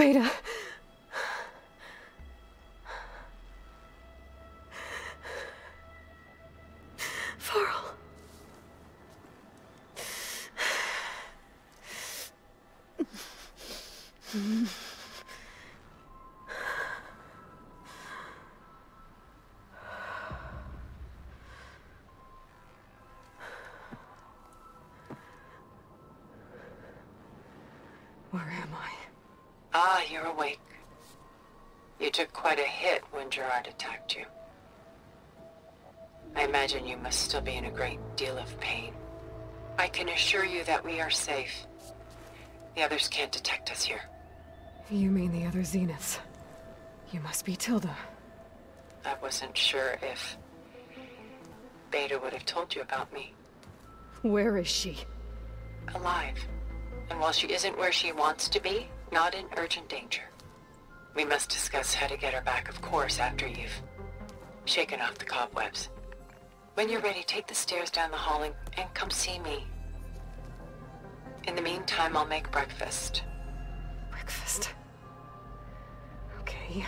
Beta. Varl. Where am I? Ah, you're awake. You took quite a hit when Gerard attacked you. I imagine you must still be in a great deal of pain. I can assure you that we are safe. The others can't detect us here. You mean the other Zeniths? You must be Tilda. I wasn't sure if Beta would have told you about me. Where is she? Alive. And while she isn't where she wants to be, not in urgent danger. We must discuss how to get her back, of course, after you've shaken off the cobwebs. When you're ready, take the stairs down the hall and come see me. In the meantime, I'll make breakfast. Breakfast. Okay.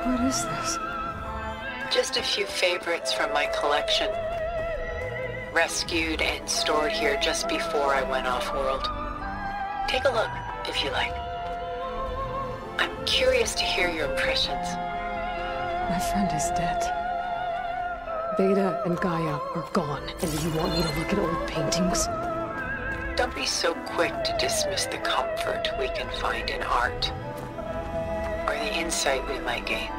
What is this? Just a few favorites from my collection. Rescued and stored here just before I went off-world. Take a look, if you like. I'm curious to hear your impressions. My friend is dead. Beta and Gaia are gone, and you want me to look at old paintings? Don't be so quick to dismiss the comfort we can find in art, or the insight we might gain.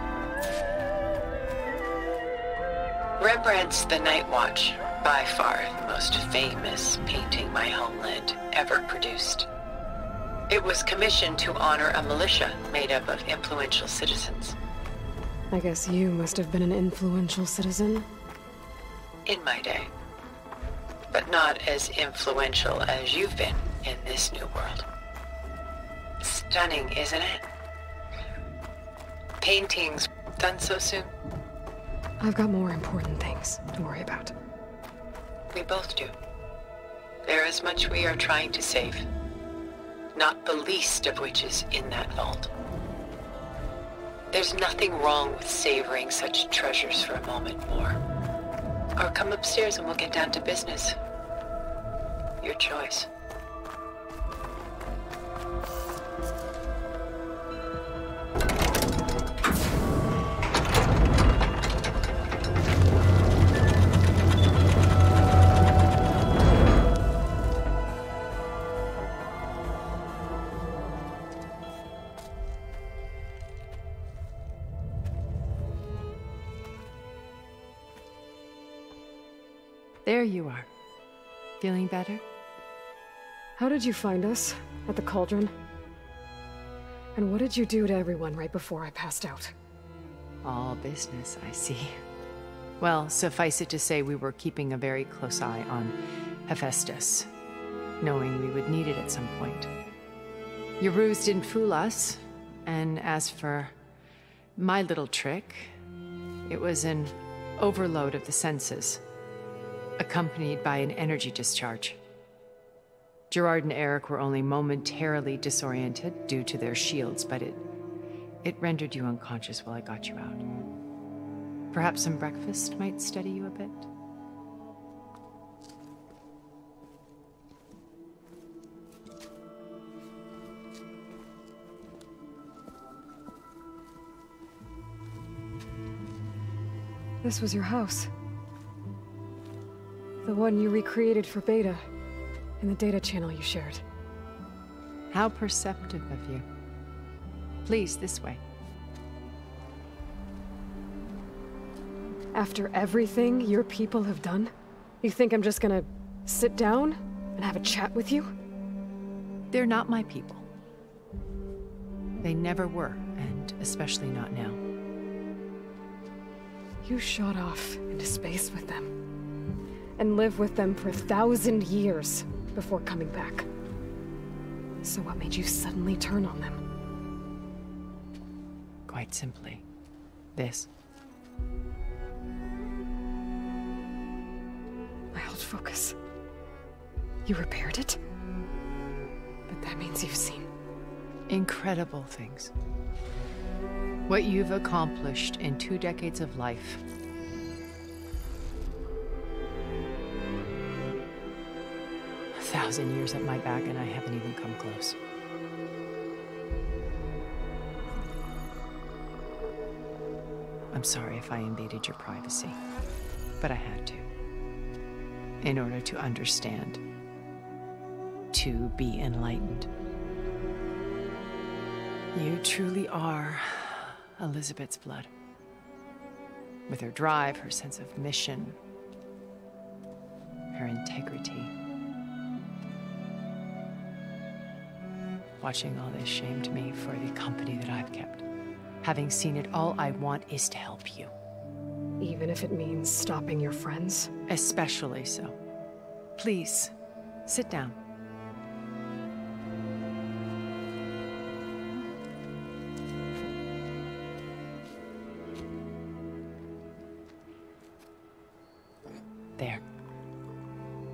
Rembrandt's The Night Watch, by far the most famous painting my homeland ever produced. It was commissioned to honor a militia made up of influential citizens. I guess you must have been an influential citizen. In my day. But not as influential as you've been in this new world. Stunning, isn't it? Paintings done so soon? I've got more important things to worry about. We both do. There is much we are trying to save. Not the least of which is in that vault. There's nothing wrong with savoring such treasures for a moment more. Or come upstairs and we'll get down to business. Your choice. There you are. Feeling better? How did you find us? At the cauldron? And what did you do to everyone right before I passed out? All business, I see. Well, suffice it to say we were keeping a very close eye on Hephaestus, knowing we would need it at some point. Your ruse didn't fool us, and as for my little trick, it was an overload of the senses, accompanied by an energy discharge. Gerard and Eric were only momentarily disoriented due to their shields, but it rendered you unconscious while I got you out. Perhaps some breakfast might steady you a bit? This was your house. The one you recreated for Beta, in the data channel you shared. How perceptive of you. Please, this way. After everything your people have done? You think I'm just gonna sit down and have a chat with you? They're not my people. They never were, and especially not now. You shot off into space with them, and lived with them for 1,000 years before coming back. So what made you suddenly turn on them? Quite simply, this. My old focus. You repaired it? But that means you've seen Incredible things. What you've accomplished in 2 decades of life. A 1,000 years at my back and I haven't even come close. I'm sorry if I invaded your privacy, but I had to. In order to understand. To be enlightened. You truly are Elizabeth's blood. With her drive, her sense of mission, her integrity. Watching all this shamed me for the company that I've kept. Having seen it, all I want is to help you. even if it means stopping your friends? Especially so. Please, sit down. There.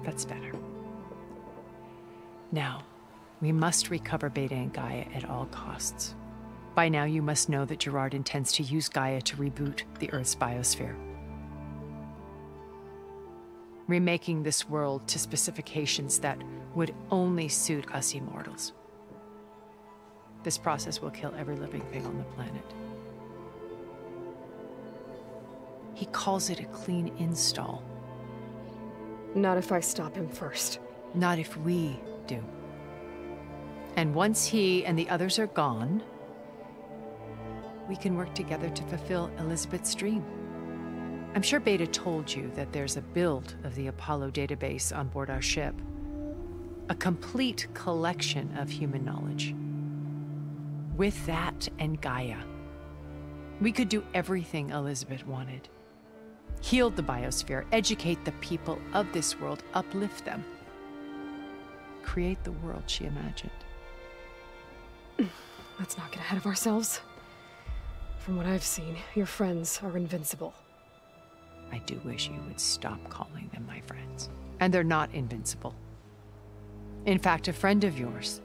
That's better. Now, we must recover Beta and Gaia at all costs. By now, you must know that Gerard intends to use Gaia to reboot the Earth's biosphere. Remaking this world to specifications that would only suit us immortals. This process will kill every living thing on the planet. He calls it a clean install. Not if I stop him first. Not if we do. And once he and the others are gone, we can work together to fulfill Elizabeth's dream. I'm sure Beta told you that there's a build of the Apollo database on board our ship. A complete collection of human knowledge. With that and Gaia, we could do everything Elizabeth wanted. Heal the biosphere, educate the people of this world, uplift them. Create the world she imagined. Let's not get ahead of ourselves. From what I've seen, your friends are invincible. I do wish you would stop calling them my friends. And they're not invincible. In fact, a friend of yours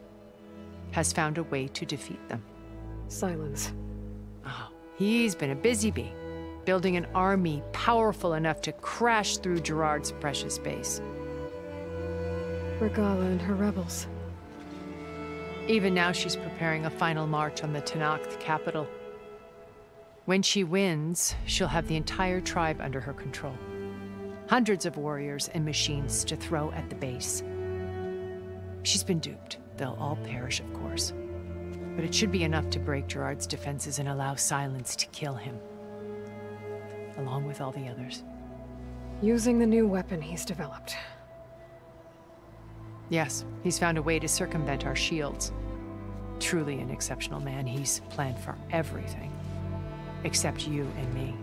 has found a way to defeat them. Silence. Oh, he's been a busy bee, building an army powerful enough to crash through Gerard's precious base. Regala and her rebels. Even now, she's preparing a final march on the Tenakth capital. When she wins, she'll have the entire tribe under her control. Hundreds of warriors and machines to throw at the base. She's been duped. They'll all perish, of course. But it should be enough to break Gerard's defenses and allow Silence to kill him. Along with all the others. Using the new weapon he's developed. Yes, he's found a way to circumvent our shields. Truly an exceptional man. He's planned for everything. Except you and me.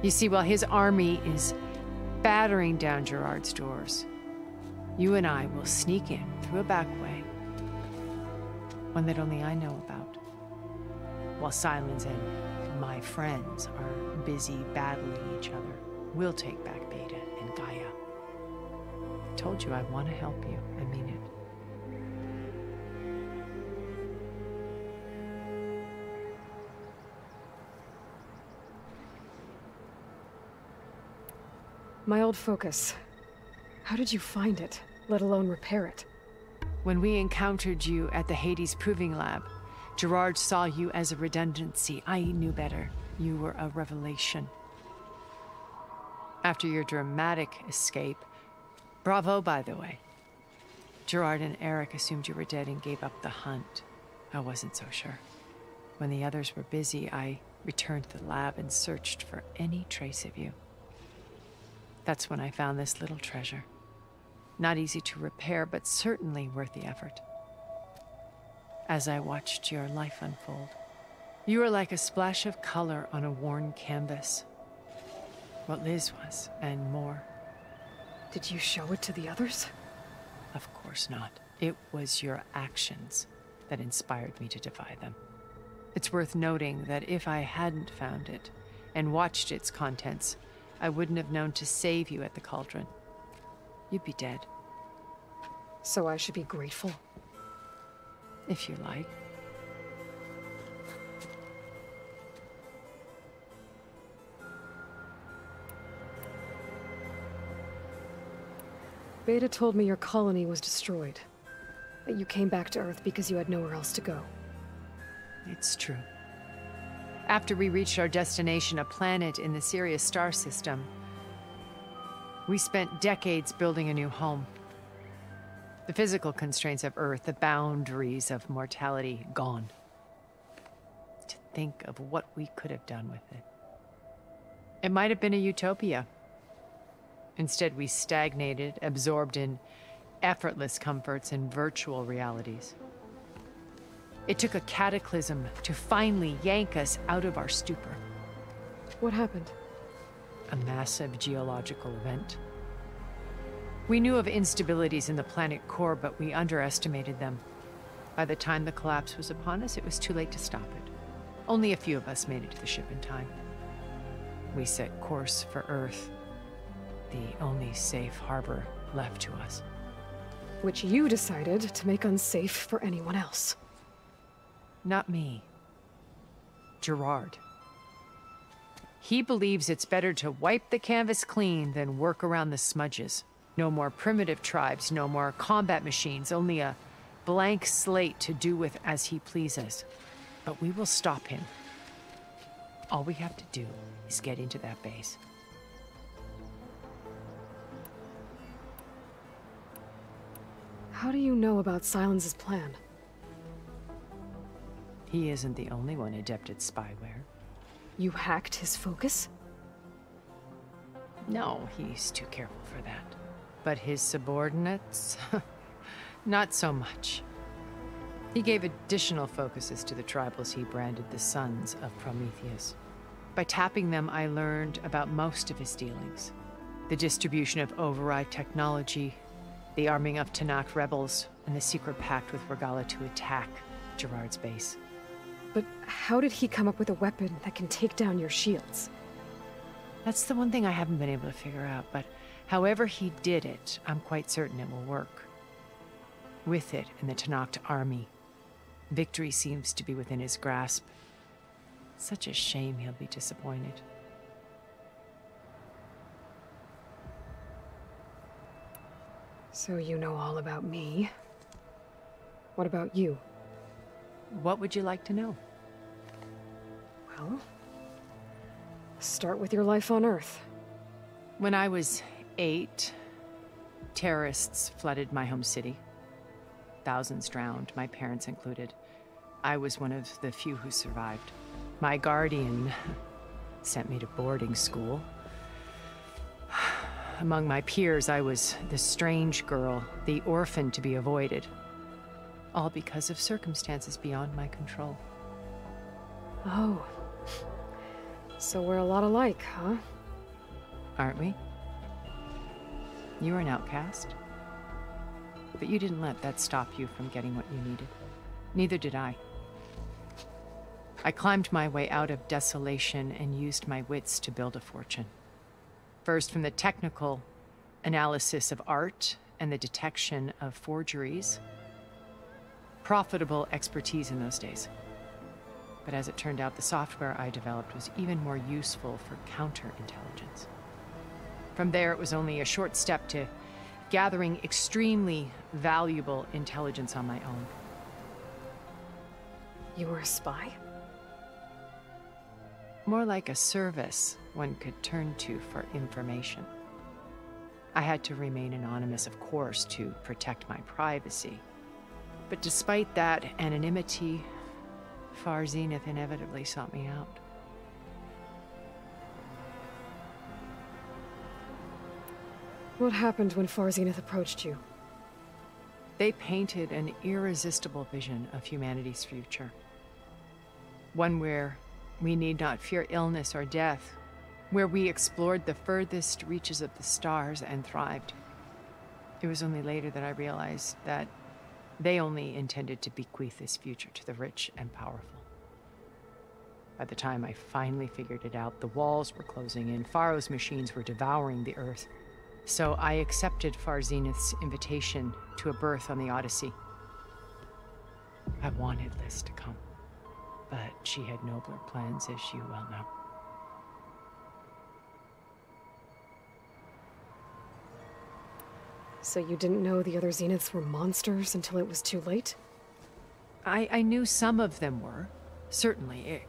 You see, while his army is battering down Gerard's doors, you and I will sneak in through a back way. One that only I know about. While Silence and my friends are busy battling each other, we'll take back Beta and Gaia. I told you I want to help you. I mean it. My old focus. How did you find it, let alone repair it? When we encountered you at the Hades Proving Lab, Gerard saw you as a redundancy. I knew better. You were a revelation. After your dramatic escape, bravo, by the way. Gerard and Eric assumed you were dead and gave up the hunt. I wasn't so sure. When the others were busy, I returned to the lab and searched for any trace of you. That's when I found this little treasure. Not easy to repair, but certainly worth the effort. As I watched your life unfold, you were like a splash of color on a worn canvas. What Liz was, and more. Did you show it to the others? Of course not. It was your actions that inspired me to defy them. It's worth noting that if I hadn't found it and watched its contents, I wouldn't have known to save you at the cauldron. You'd be dead. So I should be grateful? If you like. Beta told me your colony was destroyed. That you came back to Earth because you had nowhere else to go. It's true. After we reached our destination, a planet in the Sirius star system, we spent decades building a new home. The physical constraints of Earth, the boundaries of mortality, gone. To think of what we could have done with it. It might have been a utopia. Instead, we stagnated, absorbed in effortless comforts and virtual realities. It took a cataclysm to finally yank us out of our stupor. What happened? A massive geological event. We knew of instabilities in the planet core, but we underestimated them. By the time the collapse was upon us, it was too late to stop it. Only a few of us made it to the ship in time. We set course for Earth, the only safe harbor left to us. Which you decided to make unsafe for anyone else. Not me. Gerard. He believes it's better to wipe the canvas clean than work around the smudges. No more primitive tribes, no more combat machines, only a blank slate to do with as he pleases. But we will stop him. All we have to do is get into that base. How do you know about Silence's plan? He isn't the only one adept at spyware. You hacked his focus? No, he's too careful for that. But his subordinates? Not so much. He gave additional focuses to the tribals he branded the Sons of Prometheus. By tapping them, I learned about most of his dealings. The distribution of override technology, the arming of Tanakh rebels, and the secret pact with Regala to attack Gerard's base. But how did he come up with a weapon that can take down your shields? That's the one thing I haven't been able to figure out, but however he did it, I'm quite certain it will work. With it and the Tanakh army, victory seems to be within his grasp. Such a shame he'll be disappointed. So you know all about me. What about you? What would you like to know? Well, start with your life on Earth. When I was 8, terrorists flooded my home city. Thousands drowned, my parents included. I was one of the few who survived. My guardian sent me to boarding school. Among my peers, I was the strange girl, the orphan to be avoided. All because of circumstances beyond my control. Oh. So we're a lot alike, huh? Aren't we? You were an outcast. But you didn't let that stop you from getting what you needed. Neither did I. I climbed my way out of desolation and used my wits to build a fortune. First, from the technical analysis of art and the detection of forgeries. Profitable expertise in those days. But as it turned out, the software I developed was even more useful for counterintelligence. From there, it was only a short step to gathering extremely valuable intelligence on my own. You were a spy? More like a service one could turn to for information. I had to remain anonymous, of course, to protect my privacy. But despite that anonymity, Far Zenith inevitably sought me out. What happened when Far Zenith approached you? They painted an irresistible vision of humanity's future. One where we need not fear illness or death, where we explored the furthest reaches of the stars and thrived. It was only later that I realized that they only intended to bequeath this future to the rich and powerful. By the time I finally figured it out, the walls were closing in, Pharaoh's machines were devouring the Earth. So I accepted Far Zenith's invitation to a berth on the Odyssey. I wanted Liz to come, but she had nobler plans, as you well know. So you didn't know the other Zeniths were monsters until it was too late? I knew some of them were, certainly.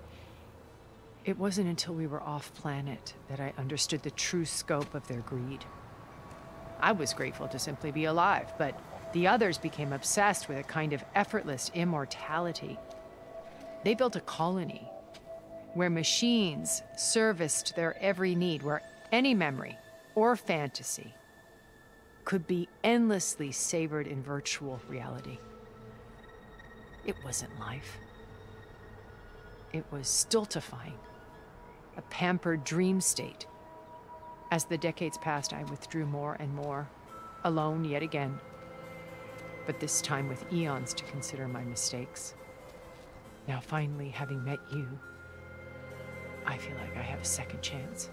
It wasn't until we were off-planet that I understood the true scope of their greed. I was grateful to simply be alive, but the others became obsessed with a kind of effortless immortality. They built a colony where machines serviced their every need, where any memory or fantasy could be endlessly savored in virtual reality. It wasn't life. It was stultifying, a pampered dream state. As the decades passed, I withdrew more and more, alone yet again, but this time with eons to consider my mistakes. Now finally, having met you, I feel like I have a second chance.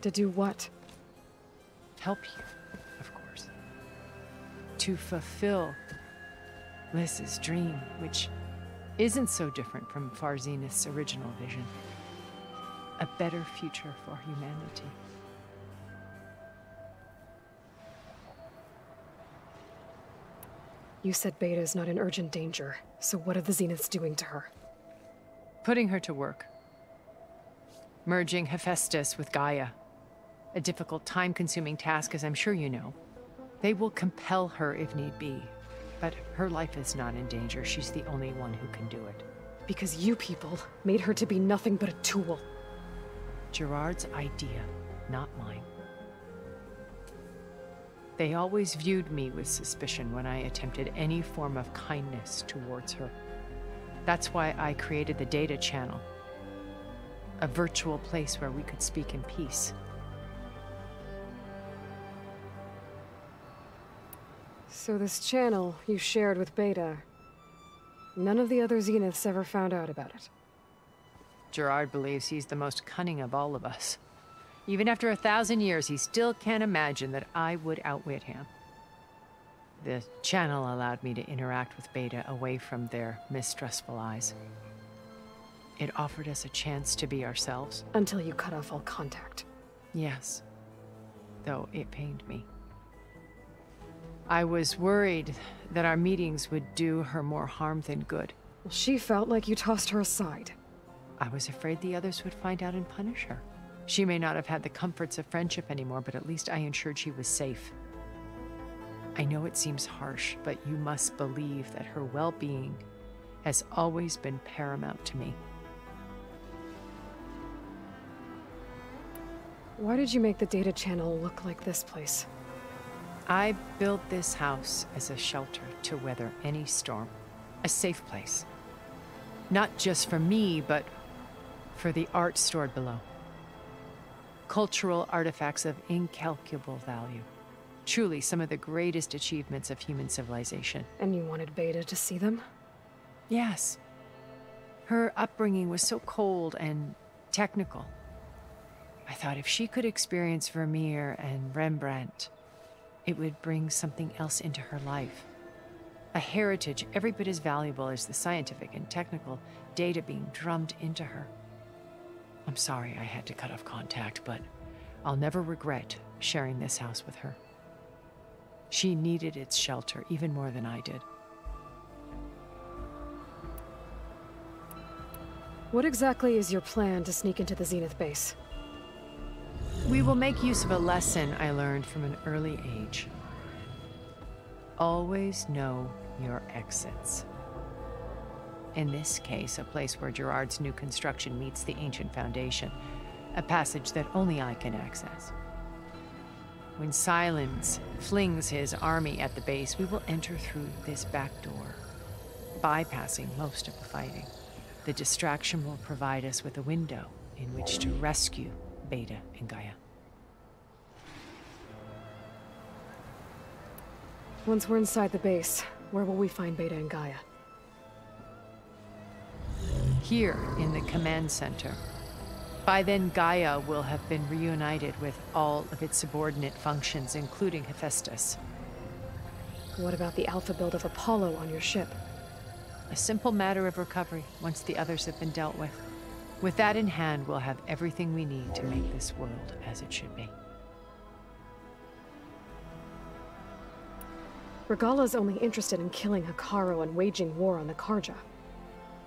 To do what? Help you, of course. To fulfill Liz's dream, which isn't so different from Far Zenith's original vision. A better future for humanity. You said Beta is not in urgent danger, so what are the Zeniths doing to her? Putting her to work. Merging Hephaestus with Gaia. A difficult, time-consuming task, as I'm sure you know. They will compel her if need be, but her life is not in danger. She's the only one who can do it. Because you people made her to be nothing but a tool. Gerard's idea, not mine. They always viewed me with suspicion when I attempted any form of kindness towards her. That's why I created the data channel. A virtual place where we could speak in peace. So this channel you shared with Beta, none of the other Zeniths ever found out about it? Gerard believes he's the most cunning of all of us. Even after 1,000 years, he still can't imagine that I would outwit him. The channel allowed me to interact with Beta away from their mistrustful eyes. It offered us a chance to be ourselves. Until you cut off all contact. Yes, though it pained me. I was worried that our meetings would do her more harm than good. Well, she felt like you tossed her aside. I was afraid the others would find out and punish her. She may not have had the comforts of friendship anymore, but at least I ensured she was safe. I know it seems harsh, but you must believe that her well-being has always been paramount to me. Why did you make the data channel look like this place? I built this house as a shelter to weather any storm. A safe place. Not just for me, but for the art stored below. Cultural artifacts of incalculable value. Truly some of the greatest achievements of human civilization. And you wanted Beta to see them? Yes. Her upbringing was so cold and technical. I thought if she could experience Vermeer and Rembrandt, it would bring something else into her life. A heritage every bit as valuable as the scientific and technical data being drummed into her. I'm sorry I had to cut off contact, but I'll never regret sharing this house with her. She needed its shelter even more than I did. What exactly is your plan to sneak into the Zenith base? We will make use of a lesson I learned from an early age. Always know your exits. In this case, a place where Gerard's new construction meets the ancient foundation, a passage that only I can access. when Silence flings his army at the base, we will enter through this back door, bypassing most of the fighting. The distraction will provide us with a window in which to rescue Beta and Gaia. Once we're inside the base, where will we find Beta and Gaia? Here in the command center. By then, Gaia will have been reunited with all of its subordinate functions, including Hephaestus. What about the alpha build of Apollo on your ship? A simple matter of recovery once the others have been dealt with. With that in hand, we'll have everything we need to make this world as it should be. Regala's only interested in killing Hekarro and waging war on the Karja.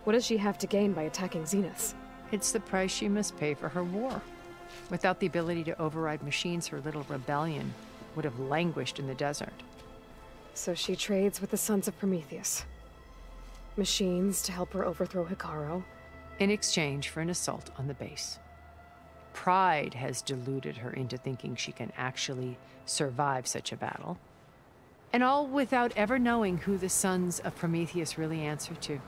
What does she have to gain by attacking Zenith? It's the price she must pay for her war. Without the ability to override machines, her little rebellion would have languished in the desert. So she trades with the Sons of Prometheus. Machines to help her overthrow Hekarro. In exchange for an assault on the base. Pride has deluded her into thinking she can actually survive such a battle. And all without ever knowing who the Sons of Prometheus really answer to.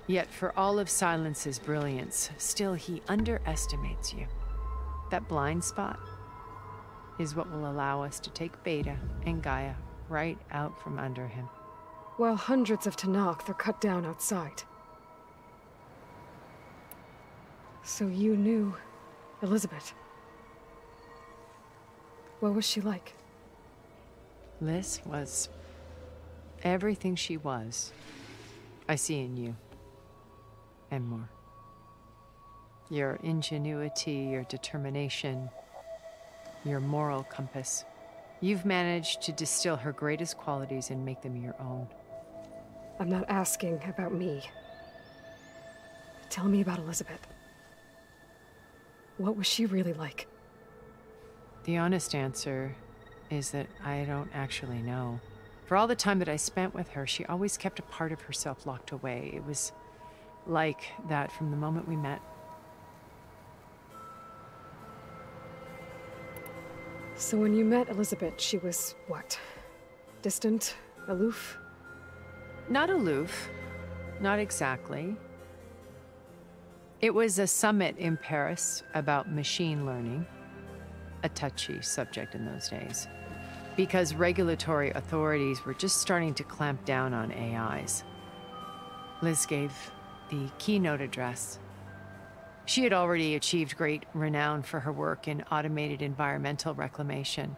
Yet for all of Silence's brilliance, still he underestimates you. That blind spot is what will allow us to take Beta and Gaia right out from under him. While hundreds of Tenakth are cut down outside. So you knew Elizabeth. What was she like? Liz was everything she was. I see in you. And more. Your ingenuity, your determination, your moral compass. You've managed to distill her greatest qualities and make them your own. I'm not asking about me. Tell me about Elizabeth. What was she really like? The honest answer is that I don't actually know. For all the time that I spent with her, she always kept a part of herself locked away. It was like that from the moment we met. So when you met Elizabeth, she was what? Distant? Aloof? Not aloof. Not exactly. It was a summit in Paris about machine learning. A touchy subject in those days. Because regulatory authorities were just starting to clamp down on AIs. Liz gave the keynote address. She had already achieved great renown for her work in automated environmental reclamation.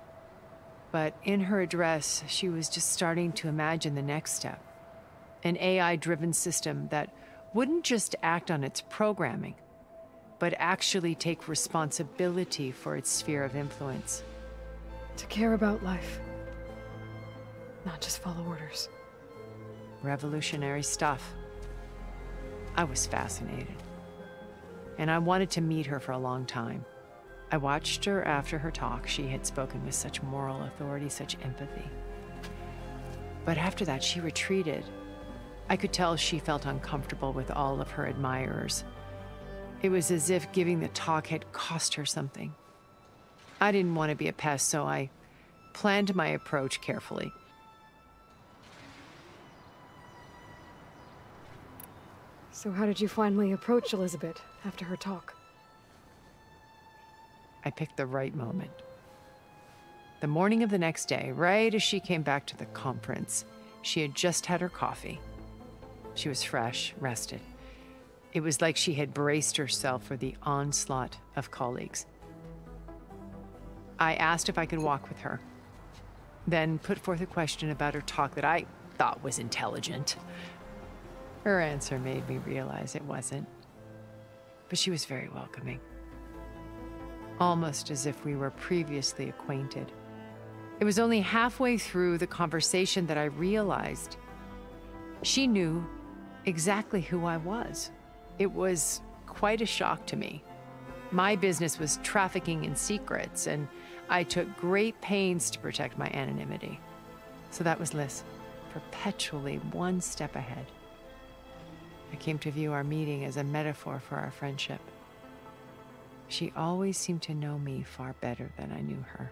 But in her address, she was just starting to imagine the next step. An AI-driven system that wouldn't just act on its programming, but actually take responsibility for its sphere of influence. To care about life. Not just follow orders. Revolutionary stuff. I was fascinated. And I wanted to meet her for a long time. I watched her after her talk. She had spoken with such moral authority, such empathy. But after that, she retreated. I could tell she felt uncomfortable with all of her admirers. It was as if giving the talk had cost her something. I didn't want to be a pest, so I planned my approach carefully. So how did you finally approach Elizabeth after her talk? I picked the right moment. The morning of the next day, right as she came back to the conference, she had just had her coffee. She was fresh, rested. It was like she had braced herself for the onslaught of colleagues. I asked if I could walk with her, then put forth a question about her talk that I thought was intelligent. Her answer made me realize it wasn't, but she was very welcoming. Almost as if we were previously acquainted. It was only halfway through the conversation that I realized she knew exactly who I was. It was quite a shock to me. My business was trafficking in secrets, and I took great pains to protect my anonymity. So that was Liz, perpetually one step ahead. I came to view our meeting as a metaphor for our friendship. She always seemed to know me far better than I knew her.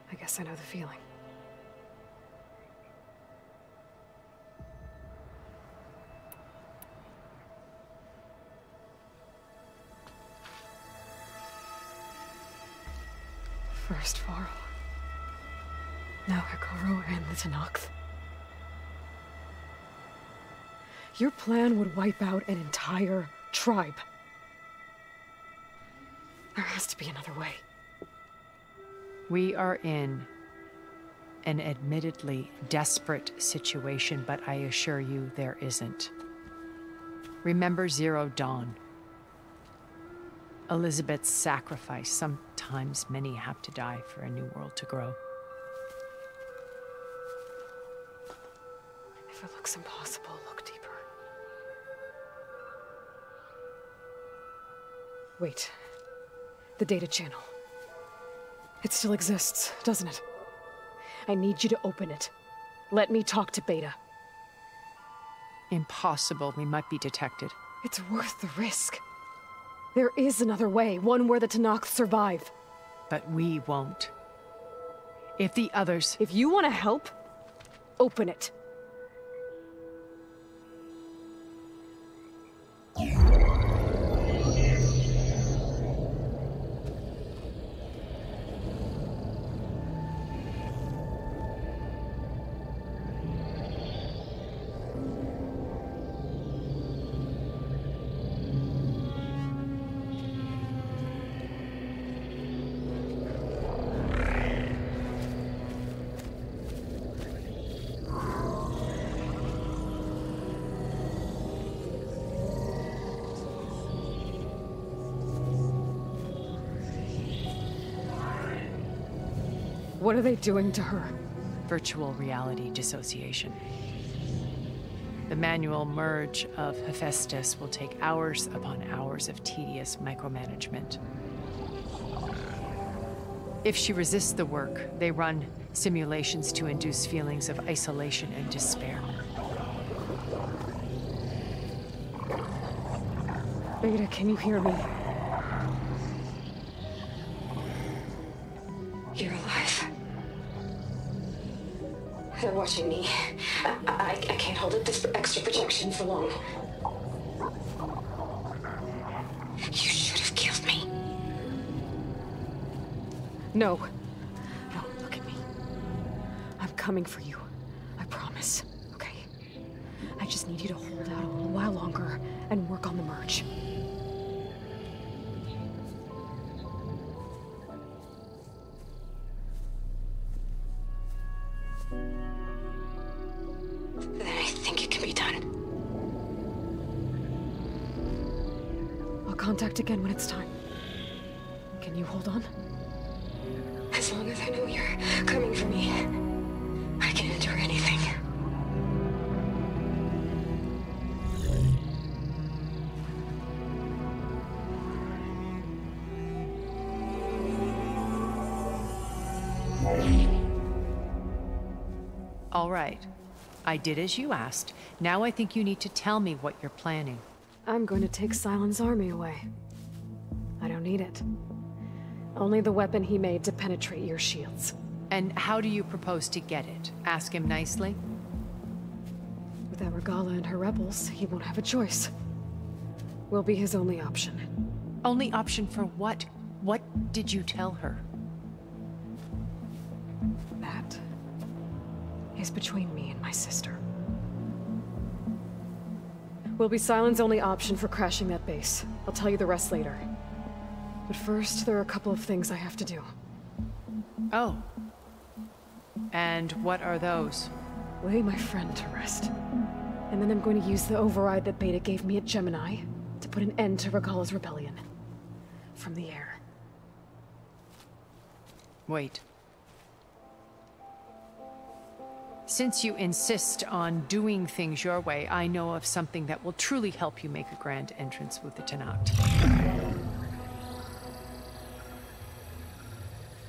I guess I know the feeling. First Varl. Now Hikaru and the Tenakth. Your plan would wipe out an entire tribe. There has to be another way. We are in an admittedly desperate situation, but I assure you there isn't. Remember Zero Dawn. Elizabeth's sacrifice. Sometimes many have to die for a new world to grow. If it looks impossible, look deeper. Wait. The data channel. It still exists, doesn't it? I need you to open it. Let me talk to Beta. Impossible. We might be detected. It's worth the risk. There is another way, one where the Tenakth survive. But we won't. If the others... If you want to help, open it. What are they doing to her? Virtual reality dissociation. The manual merge of Hephaestus will take hours upon hours of tedious micromanagement. If she resists the work, they run simulations to induce feelings of isolation and despair. Beta, can you hear me? You're alive. They're watching me. I can't hold up this extra protection for long. You should have killed me. No. No, look at me. I'm coming for you. I promise. Okay? I just need you to hold out a little while longer and work on the merge. Then I think it can be done. I'll contact again when it's time. Can you hold on? As long as I know you're coming for me, I can endure anything. All right. I did as you asked. Now I think you need to tell me what you're planning. I'm going to take Sylens' army away. I don't need it. Only the weapon he made to penetrate your shields. And how do you propose to get it? Ask him nicely? Without Regala and her rebels, he won't have a choice. We'll be his only option. Only option for what? What did you tell her? That is between me and my sister. Will be Sylens' only option for crashing that base. I'll tell you the rest later. But first, there are a couple of things I have to do. Oh. And what are those? Lay my friend to rest. And then I'm going to use the override that Beta gave me at Gemini to put an end to Regala's rebellion. From the air. Wait. Since you insist on doing things your way, I know of something that will truly help you make a grand entrance with the Tenakth.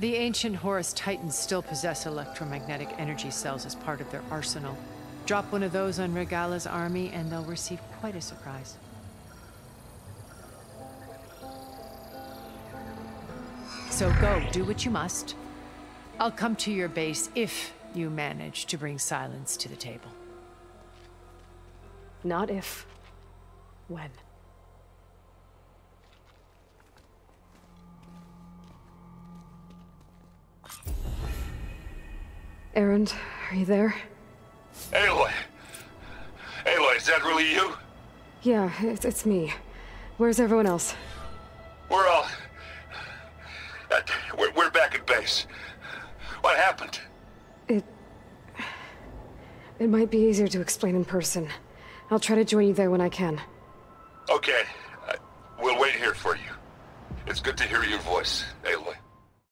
The ancient Horus Titans still possess electromagnetic energy cells as part of their arsenal. Drop one of those on Regala's army and they'll receive quite a surprise. So go, do what you must. I'll come to your base if you manage to bring silence to the table. Not if. When. Erend, are you there? Aloy! Aloy, is that really you? Yeah, it's me. Where's everyone else? We're all... We're back at base. What happened? It might be easier to explain in person. I'll try to join you there when I can. Okay. We'll wait here for you. It's good to hear your voice, Aloy.